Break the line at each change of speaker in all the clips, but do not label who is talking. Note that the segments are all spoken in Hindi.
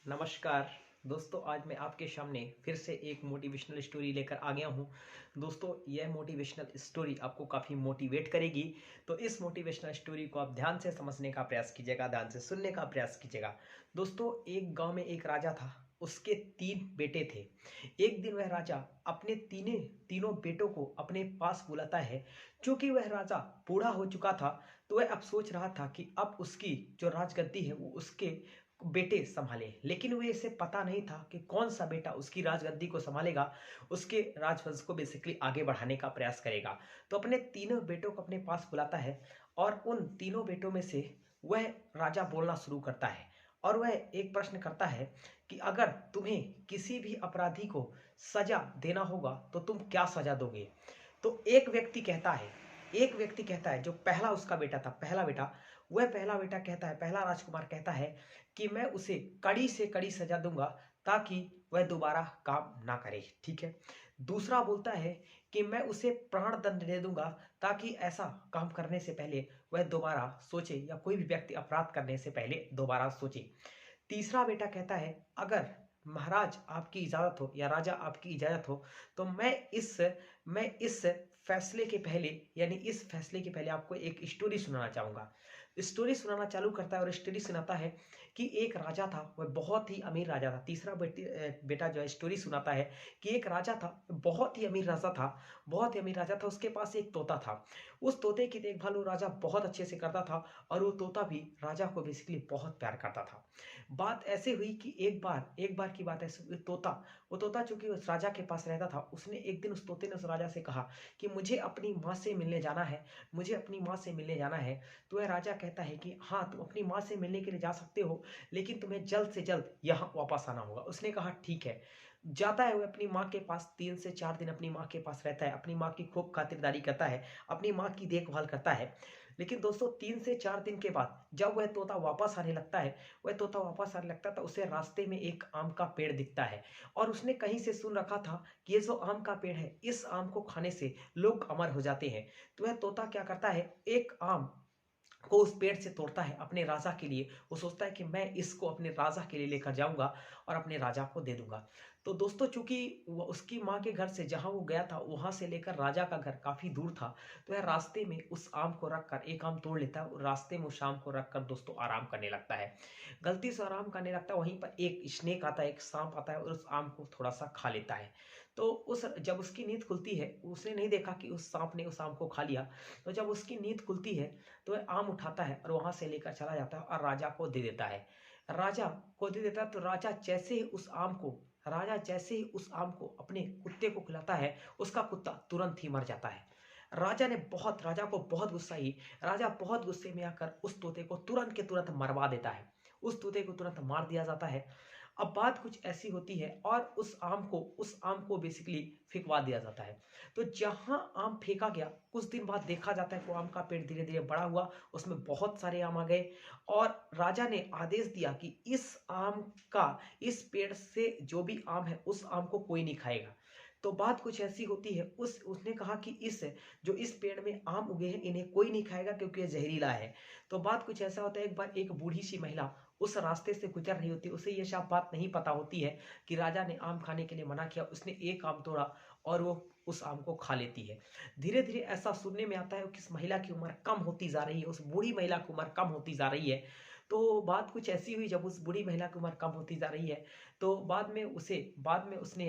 नमस्कार दोस्तों, आज मैं आपके सामने फिर से एक मोटिवेशनल स्टोरी लेकर आ गया हूँ। दोस्तों, यह मोटिवेशनल स्टोरी आपको काफ़ी मोटिवेट करेगी। तो इस मोटिवेशनल स्टोरी को आप ध्यान से समझने का प्रयास कीजिएगा, ध्यान से सुनने का प्रयास कीजिएगा। दोस्तों, एक गांव में एक राजा था। उसके 3 बेटे थे। एक दिन वह राजा अपने तीनों बेटों को अपने पास बुलाता है। चूंकि वह राजा बूढ़ा हो चुका था, तो वह अब सोच रहा था कि अब उसकी जो राजगद्दी है वो उसके बेटे संभाले। लेकिन उसे इसे पता नहीं था कि कौन सा बेटा उसकी राजगद्दी को संभालेगा, उसके राजवंश को बेसिकली आगे बढ़ाने का प्रयास करेगा। तो अपने तीनों बेटों को अपने पास बुलाता है और उन तीनों बेटों में से वह राजा बोलना शुरू करता है। और वह एक प्रश्न करता है कि अगर तुम्हें किसी भी अपराधी को सजा देना होगा तो तुम क्या सजा दोगे। तो एक व्यक्ति कहता है जो पहला उसका बेटा था, पहला बेटा, वह पहला बेटा कहता है, पहला राजकुमार कहता है कि मैं उसे कड़ी से कड़ी सजा दूंगा ताकि वह दोबारा काम ना करे। ठीक है। दूसरा बोलता है कि मैं उसे प्राण दंड दे दूंगा ताकि ऐसा काम करने से पहले वह दोबारा सोचे, या कोई भी व्यक्ति अपराध करने से पहले दोबारा सोचे। तीसरा बेटा कहता है अगर महाराज आपकी इजाजत हो या राजा आपकी इजाजत हो तो मैं इस फैसले के पहले, यानी इस फैसले के पहले आपको एक स्टोरी सुनाना चाहूंगा। स्टोरी सुनाना चालू करता है और स्टोरी सुनाता है कि एक राजा था, वह बहुत ही अमीर राजा था। तीसरा बेटा जो है स्टोरी सुनाता है कि एक राजा था, बहुत ही अमीर राजा था, बहुत ही अमीर राजा था। उसके पास एक तोता था। उस तोते की देखभाल वो राजा बहुत अच्छे से करता था और वो तोता भी राजा को बेसिकली बहुत प्यार करता था। बात ऐसे हुई कि एक बार की बात है, वो तोता चूंकि उस राजा के पास रहता था, उसने एक दिन उस तोते ने उस राजा से कहा कि मुझे अपनी माँ से मिलने जाना है, मुझे अपनी माँ से मिलने जाना है। तो वह राजा कहता है कि हाँ, तुम अपनी माँ से मिलने के लिए जा सकते हो, लेकिन तुम्हें जल्द से जल्द यहाँ वापस आना होगा। उसने कहा ठीक है। जाता है वह अपनी माँ के पास, 3 से 4 दिन अपनी माँ के पास रहता है, अपनी माँ की खूब खातिरदारी करता है, अपनी माँ की देखभाल करता है। लेकिन दोस्तों, 3 से 4 दिन के बाद जब वह तोता वापस आने लगता है, तो उसे रास्ते में एक आम का पेड़ दिखता है। और उसने कहीं से सुन रखा था कि ये जो आम का पेड़ है, इस आम को खाने से लोग अमर हो जाते हैं। तो वह तोता क्या करता है, एक आम को उस पेड़ से तोड़ता है अपने राजा के लिए। वो सोचता है कि मैं इसको अपने राजा के लिए लेकर जाऊंगा और अपने राजा को दे दूंगा। तो दोस्तों, चूंकि उसकी माँ के घर से जहां वो गया था वहां से लेकर राजा का घर काफी दूर था, तो वह रास्ते में उस आम को रखकर एक आम तोड़ लेता है और रास्ते में उस आम को रखकर दोस्तों आराम करने लगता है। गलती से आराम करने लगता है, वहीं पर एक स्नेक आता है, एक सांप आता है और उस आम को थोड़ा सा खा लेता है। तो उस जब उसकी नींद खुलती है, उसने नहीं देखा कि उस सांप ने उस आम को खा लिया। तो जब उसकी नींद खुलती है तो वह आम उठाता है और वहां से लेकर चला जाता है और राजा को दे देता है। राजा को दे देता है तो राजा जैसे ही उस आम को अपने कुत्ते को खिलाता है, उसका कुत्ता तुरंत ही मर जाता है। राजा को बहुत गुस्सा आई। राजा बहुत गुस्से में आकर उस तोते को तुरंत के तुरंत मरवा देता है। उस तोते को तुरंत मार दिया जाता है। अब बात कुछ ऐसी होती है और उस आम को बेसिकली फेंकवा दिया जाता है। तो जहां आम फेंका गया, कुछ दिन बाद देखा जाता है कि वो आम का पेड़ धीरे धीरे बड़ा हुआ, उसमें बहुत सारे आम आ गए। और राजा ने आदेश दिया कि इस पेड़ से जो भी आम है उस आम को कोई नहीं खाएगा। तो बात कुछ ऐसी होती है, उसने कहा कि इस पेड़ में आम उगे हैं इन्हें कोई नहीं खाएगा क्योंकि ये जहरीला है। तो बात कुछ ऐसा होता है, एक बार एक बूढ़ी सी महिला उस रास्ते से गुजर रही होती है, उसे ये सब बात नहीं पता होती है कि राजा ने आम खाने के लिए मना किया। उसने एक आम तोड़ा और वो उस आम को खा लेती है। धीरे धीरे ऐसा सुनने में आता है कि उस महिला की उम्र कम होती जा रही है, उस बूढ़ी महिला की उम्र कम होती जा रही है। तो बात कुछ ऐसी हुई, जब उस बूढ़ी महिला की उम्र कम होती जा रही है तो बाद में उसने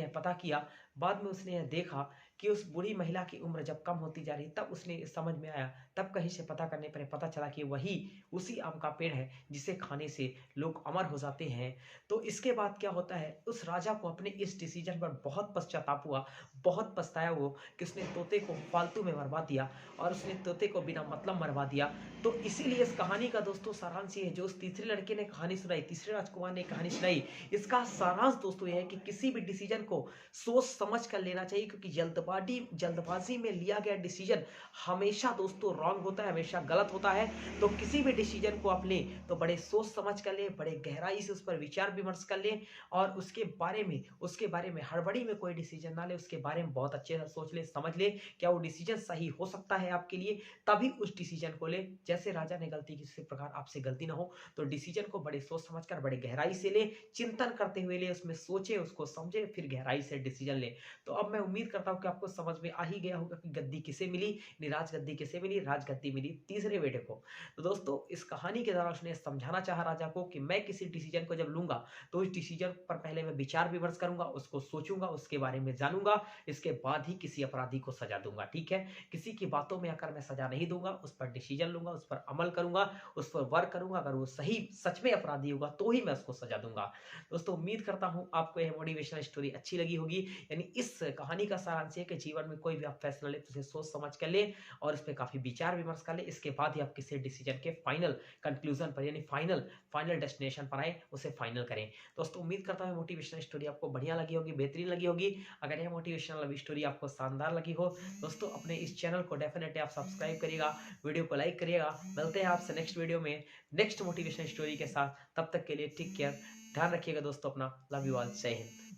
यह देखा कि उस बूढ़ी महिला की उम्र जब कम होती जा रही, तब उसने समझ में आया, तब कहीं से पता करने पर पता चला कि वही उसी आम का पेड़ है जिसे खाने से लोग अमर हो जाते हैं। तो इसके बाद क्या होता है, उस राजा को अपने इस डिसीजन पर बहुत पश्चाताप हुआ, बहुत पछताया वो कि उसने तोते को फालतू में मरवा दिया और उसने तोते को बिना मतलब मरवा दिया। तो इसीलिए इस कहानी का दोस्तों सारांश ये है, जो उस तीसरे लड़के ने कहानी सुनाई, तीसरे राजकुमार ने कहानी सुनाई, इसका सारांश दोस्तों ये है कि किसी भी डिसीजन को सोच समझ समझ कर लेना चाहिए, क्योंकि जल्दबाजी में लिया गया डिसीजन हमेशा दोस्तों रॉन्ग होता है, हमेशा गलत होता है। तो किसी भी डिसीजन को आप लें तो बड़े सोच समझ कर लें, बड़े गहराई से उस पर विचार विमर्श कर लें, और उसके बारे में हड़बड़ी में कोई डिसीजन ना लें, उसके बारे में बहुत अच्छे से सोच लें, समझ लें क्या वो डिसीजन सही हो सकता है आपके लिए, तभी उस डिसीजन को लें। जैसे राजा ने गलती की, इसी प्रकार आपसे गलती ना हो, तो डिसीजन को बड़े सोच समझकर, बड़े गहराई से लें, चिंतन करते हुए लें, उसमें सोचें, उसको समझें, फिर गहराई से डिसीजन लें। तो अब मैं उम्मीद करता हूँ कि आपको समझ में आ ही गया होगा कि गद्दी किसे मिली, राजगद्दी किसे मिली। राजगद्दी मिली तीसरे बेटे को। तो दोस्तों इस कहानी के दौरान उसने समझाना चाहा राजा को कि मैं किसी डिसीजन को जब लूंगा तो उस डिसीजन पर पहले मैं विचार विमर्श करूंगा, उसको सोचूंगा, उसके बारे में जानूंगा, इसके बाद ही किसी अपराधी को सजा दूंगा। ठीक है, किसी की बातों में आकर मैं सजा नहीं दूंगा, उस पर डिसीजन लूंगा, उस पर अमल करूंगा, उस पर वर्क करूंगा। अगर वो सही सच में अपराधी होगा तो ही मैं उसको सजा दूंगा। दोस्तों उम्मीद करता हूं आपको यह मोटिवेशनल स्टोरी अच्छी लगी होगी। यानी इस कहानी का सारांश है कि जीवन में कोई भी आप फैसला ले तो उसे सोच समझ कर ले, और इस पे काफी विचार विमर्श कर ले, इसके बाद ही आप किसी डिसीजन के फाइनल कंक्लूजन पर, यानी फाइनल डेस्टिनेशन पर आए, उसे फाइनल करें। दोस्तों उम्मीद करता हूं मोटिवेशनल स्टोरी आपको बढ़िया लगी होगी, बेहतरीन लगी होगी। अगर यह मोटिवेशनल लव स्टोरी आपको शानदार लगी हो दोस्तों, अपने इस चैनल को डेफिनेटली आप सब्सक्राइब करिएगा, वीडियो को लाइक करिएगा। मिलते हैं आपसे नेक्स्ट वीडियो में नेक्स्ट मोटिवेशनल स्टोरी के साथ। तब तक के लिए टेक केयर, ध्यान रखिएगा दोस्तों अपना। लव यू ऑल, जय हिंद।